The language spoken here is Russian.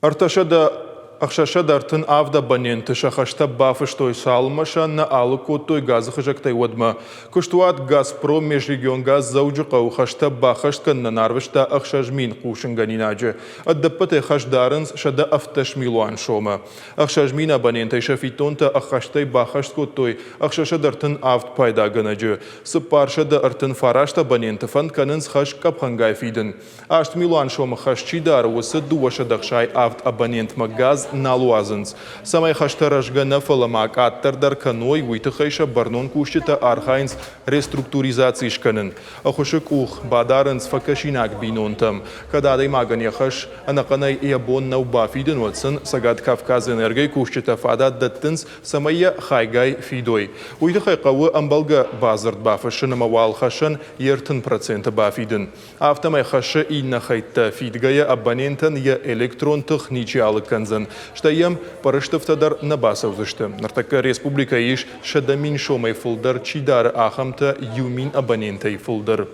Арташада Ахшашадартын авда баненты шахашта бафыштой салмаша на алукотой газы хыжактай водма. Куштуат Газпром межрегион газ заужыqa ухашта бахашткан на нарвышта ахшажмин кушынганинаджы. Аддаппаты хашдарынс шада авташмилуан шома. Ахшажмин абонентай шафитонта ахаштай бахашткотой ахшашадартын авт пайдаганаджы. Сыпаршада артын фарашта абоненты фанканынс хаш капхангай фидын. Аштмилуан шома хашчидар усы дуашадахшай авт абонент магаз налуазынс. Самай хаштаражгана фаламак аттардар каной уйтыхайша барнон кушчета архайнс реструктуризациишканын. Ахушык ух бадарынс факашинак бинонтам. Кададай маган яхаш анаканай иабон науба фиден ватсын сагат Кавказ энергей кушчета фадат даттынс самая хайгай фидой. Уйтыхай кавы амбалга базард бафашын мавал хашын ертын процента бафиден. Автомай хашы инна хайтта фидгая абонентан я электрон техничиалы канзан. Штаем парыштыфтадар на басавзышты. Нартака республика иш шадамин шомай фулдар чидар ахамта юмин абонентай фулдар.